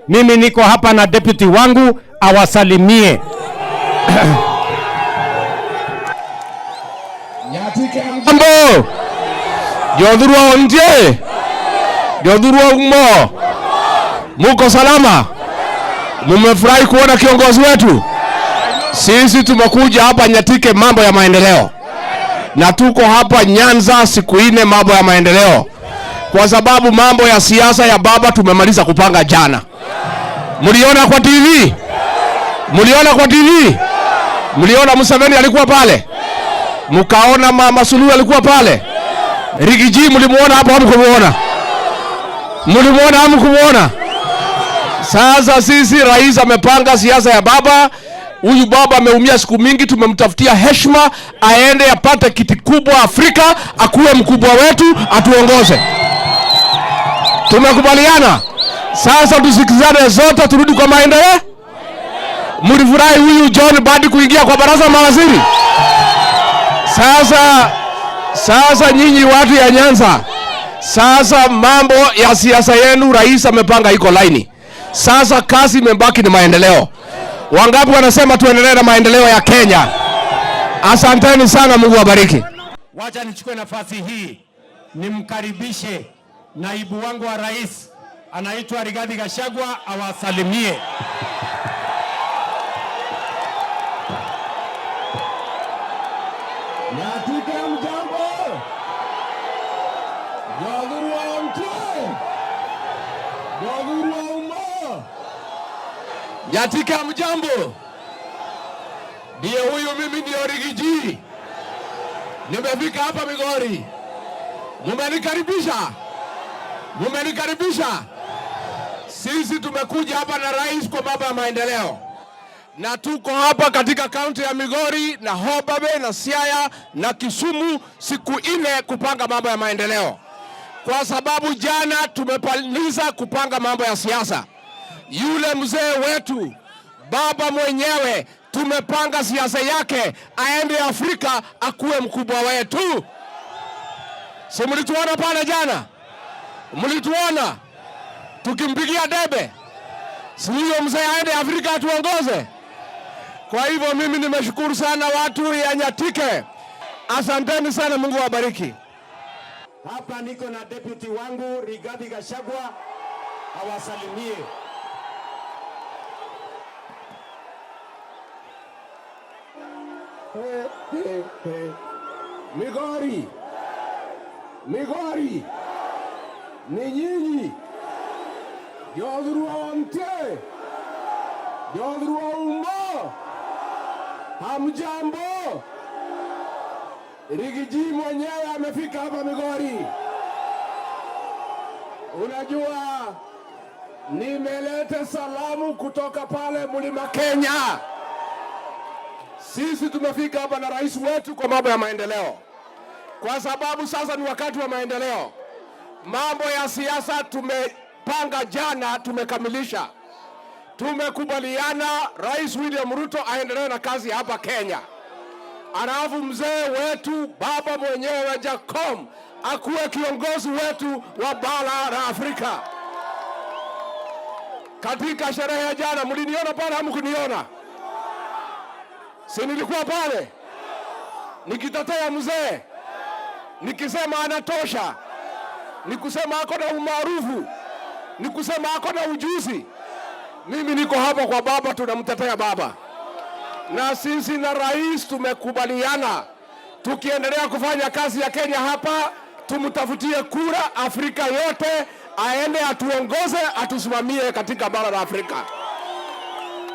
Mimi niko hapa na deputy wangu awasalimie. Jambo. Jodhurua onje. Jodhurua umo. Muko salama? Mumefurahi kuona kiongozi wetu? Sisi tumekuja hapa Nyatike mambo ya maendeleo. Na tuko hapa Nyanza siku 4 mambo ya maendeleo. Kwa sababu mambo ya siasa ya baba tumemaliza kupanga jana. Mliona kwa TV? Mliona kwa TV? Mliona Museveni alikuwa pale? Mkaona Mama Suluhu alikuwa pale? Rigiji mlimuona hapo hapo kumuona? Mlimuona hapo kumuona? Sasa sisi rais amepanga siasa ya baba. Huyu baba ameumia siku mingi, tumemtafutia heshima aende apate kiti kubwa Afrika, akuwe mkubwa wetu, atuongoze. Tumekubaliana. Sasa tusikizane zote turudi kwa maendeleo. Mlifurahi huyu John Badi kuingia kwa baraza la mawaziri? Sasa nyinyi watu ya Nyanza, sasa mambo ya siasa yenu rais amepanga iko laini. Sasa kazi imebaki ni maendeleo. Wangapi wanasema tuendelee na maendeleo ya Kenya? Asanteni sana, Mungu awabariki. Wacha nichukue nafasi hii nimkaribishe naibu wangu wa rais anaitwa Rigathi Gachagua awasalimie. Nyatike mjambo. Jodhurua mtie. Jodhurua umo. Nyatike mjambo. Ndiye huyu, mimi ndio Rigiji. Nimefika hapa Migori. Mumenikaribisha. Mumenikaribisha. Sisi tumekuja hapa na rais kwa mambo ya maendeleo. Na tuko hapa katika kaunti ya Migori na Homa Bay na Siaya na Kisumu siku 4 kupanga mambo ya maendeleo. Kwa sababu jana tumepaliza kupanga mambo ya siasa. Yule mzee wetu, baba mwenyewe, tumepanga siasa yake aende Afrika akuwe mkubwa wetu. Si mlituona pale jana? Mlituona tukimpigia debe? Si huyo mzee aende Afrika atuongoze? Kwa hivyo mimi nimeshukuru sana watu ya Nyatike. Asanteni sana, Mungu awabariki. Hapa niko na deputy wangu Rigathi Gachagua awasalimie. Migori. Migori. Ni nyinyi. Jodhurua mtie. Jodhurua umo. Hamjambo. Rigiji mwenyewe amefika hapa Migori. Unajua nimeleta salamu kutoka pale Mlima Kenya. Sisi tumefika hapa na rais wetu kwa mambo ya maendeleo. Kwa sababu sasa ni wakati wa maendeleo. Mambo ya siasa tumepanga jana, tumekamilisha. Tumekubaliana Rais William Ruto aendelee na kazi hapa Kenya. Alafu mzee wetu baba mwenyewe wa Jacom akuwe kiongozi wetu wa bara la Afrika. Katika sherehe ya jana mliniona pale, hamkuniona? Si nilikuwa pale nikitetea mzee, nikisema anatosha, nikusema ako na umaarufu, nikusema ako na ujuzi. Mimi niko hapa kwa baba, tunamtetea baba. Na sisi na rais tumekubaliana tukiendelea kufanya kazi ya Kenya hapa, tumtafutie kura Afrika yote, aende atuongoze, atusimamie katika bara la Afrika.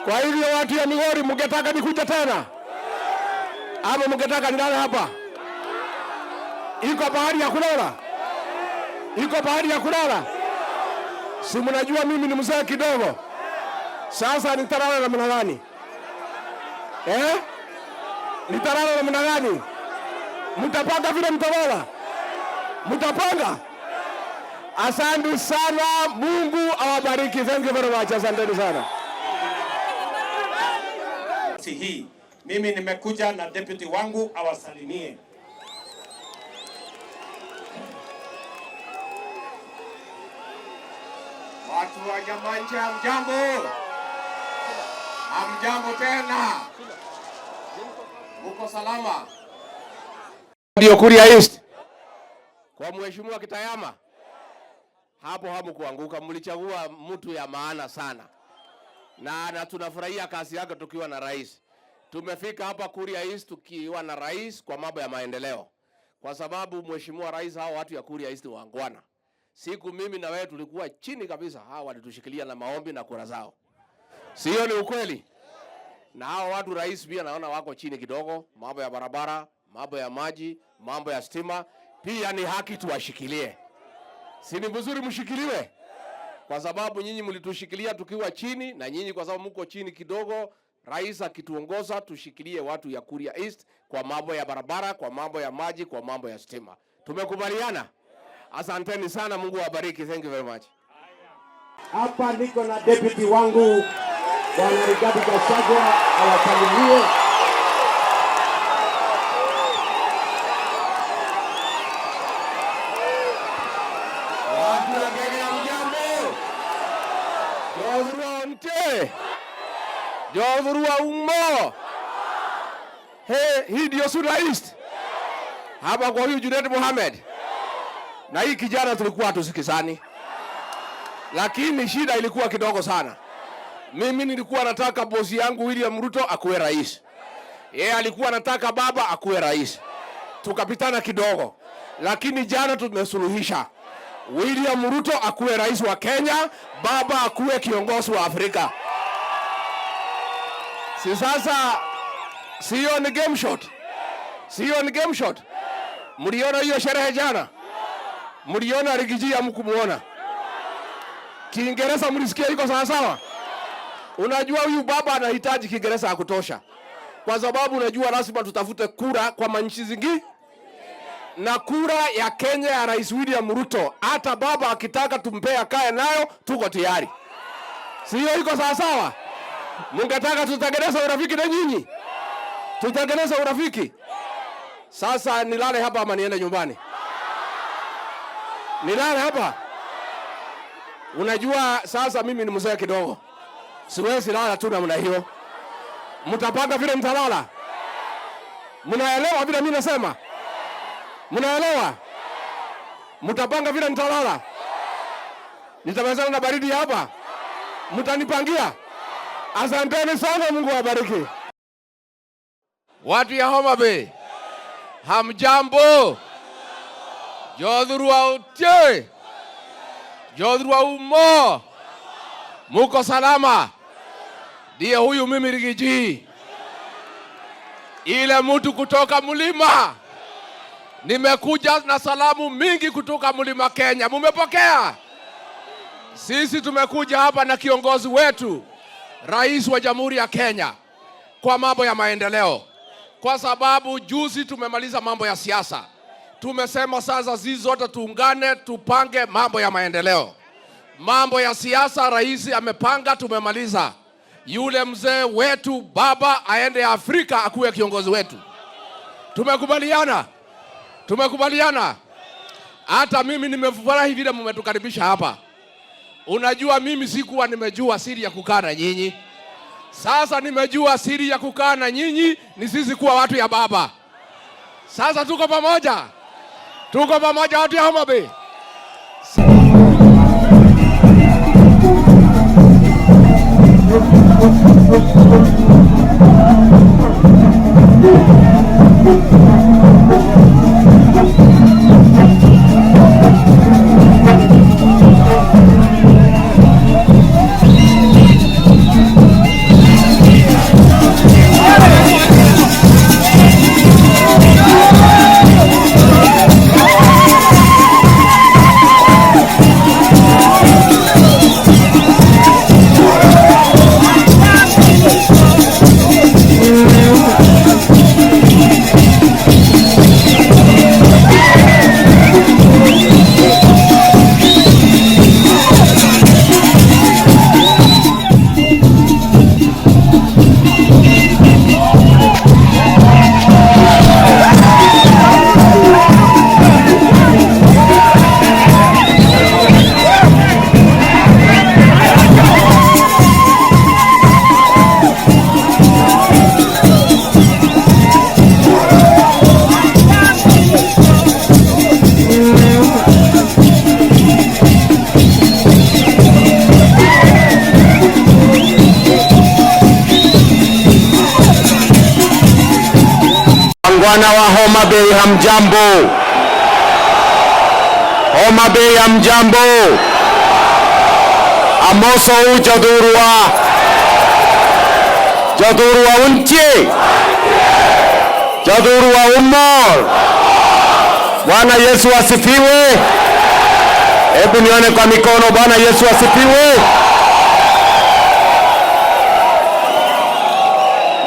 Kwa hivyo watu ya Migori, mngetaka nikuje tena? Ama mngetaka nilale hapa? Iko bahari ya kulala? Iko bahari ya kulala? Si mnajua mimi ni mzee kidogo. Sasa nitalala namna gani? Nitalala namna gani? Mtapanga vile mtalala? Mtapanga? Asante sana, Mungu awabariki. Thank you very much. Asante sana. Hii mimi nimekuja na deputy wangu awasalimie. Watu wa Nyamanje, hamjambo? Hamjambo tena? Muko salama? Ndio Kuria East kwa Mheshimiwa Kitayama, hapo hamkuanguka, mlichagua mtu ya maana sana, na tunafurahia kazi yake tukiwa na rais. Tumefika hapa Kuria East tukiwa na rais kwa mambo ya maendeleo, kwa sababu Mheshimiwa Rais, hao watu ya Kuria East waangwana. Siku mimi na wewe tulikuwa chini kabisa, hao walitushikilia na maombi na kura zao. Sio ni ukweli? Na hao watu rais pia naona wako chini kidogo, mambo ya barabara, mambo ya maji, mambo ya stima, pia ni haki tuwashikilie. Si ni vizuri mshikiliwe? Kwa sababu nyinyi mlitushikilia tukiwa chini, na nyinyi kwa sababu mko chini kidogo, rais akituongoza tushikilie watu ya Kuria East kwa mambo ya barabara, kwa mambo ya maji, kwa mambo ya stima. Tumekubaliana? Asanteni sana, Mungu awabariki. Thank you very much. Hapa niko na deputy wangu Bwana Rigathi Gachagua, awasalimie. Watu wa Kenya mjambo. Jodhurua nte. Jodhurua ummo. Hii ndio Suda East. Hapa kwa huyu Junet Mohamed. Na hii kijana tulikuwa hatusikizani. Lakini shida ilikuwa kidogo sana. Mimi nilikuwa nataka bosi yangu William Ruto akuwe rais. Yeye alikuwa nataka baba akuwe rais. Tukapitana kidogo. Lakini jana tumesuluhisha. William Ruto akuwe rais wa Kenya, baba akuwe kiongozi wa Afrika. Si sasa sio ni game shot. Sio ni game shot. Mliona hiyo sherehe jana? Mliona Rigiji hamkumuona? Kiingereza mlisikia iko sawa sawa? Unajua huyu baba anahitaji Kiingereza ya kutosha. Kwa sababu unajua lazima tutafute kura kwa manchi zingi. Na kura ya Kenya ya Rais William Ruto, hata baba akitaka tumpea kae nayo, tuko tayari. Sio iko sawa sawa? Mungetaka tutengeneze urafiki na nyinyi? Tutengeneze urafiki. Sasa nilale hapa ama niende nyumbani? Nilale hapa? Unajua sasa mimi ni mzee kidogo. Siwezi lala tu namna hiyo. Mtapanga vile mtalala. Mnaelewa vile mimi nasema? Mnaelewa? Mtapanga vile mtalala. Nitawezana na baridi hapa. Mtanipangia. Asanteni sana, Mungu awabariki. Watu ya Homa Bay, hamjambo? Jodhurua utie. Jodhurua ummo. Muko salama? Ndiye huyu mimi Rigiji. Ile mtu kutoka mlima. Nimekuja na salamu mingi kutoka mlima Kenya. Mumepokea? Sisi tumekuja hapa na kiongozi wetu, Rais wa Jamhuri ya Kenya, kwa mambo ya maendeleo. Kwa sababu juzi tumemaliza mambo ya siasa. Tumesema sasa sisi zote tuungane tupange mambo ya maendeleo. Mambo ya siasa rais amepanga, tumemaliza. Yule mzee wetu baba aende Afrika akuwe kiongozi wetu. Tumekubaliana. Tumekubaliana. Hata mimi nimefurahi vile mmetukaribisha hapa. Unajua mimi sikuwa nimejua siri ya kukaa na nyinyi. Sasa nimejua siri ya kukaa na nyinyi ni sisi kuwa watu ya baba. Sasa tuko pamoja. Tuko pamoja watu ya Homa Bay. Homa Bay hamjambo. Homa Bay hamjambo. Amoso jodhurwa untie. Jodhurwa umor. Bwana Yesu asifiwe. Hebu nione kwa mikono. Bwana Yesu asifiwe.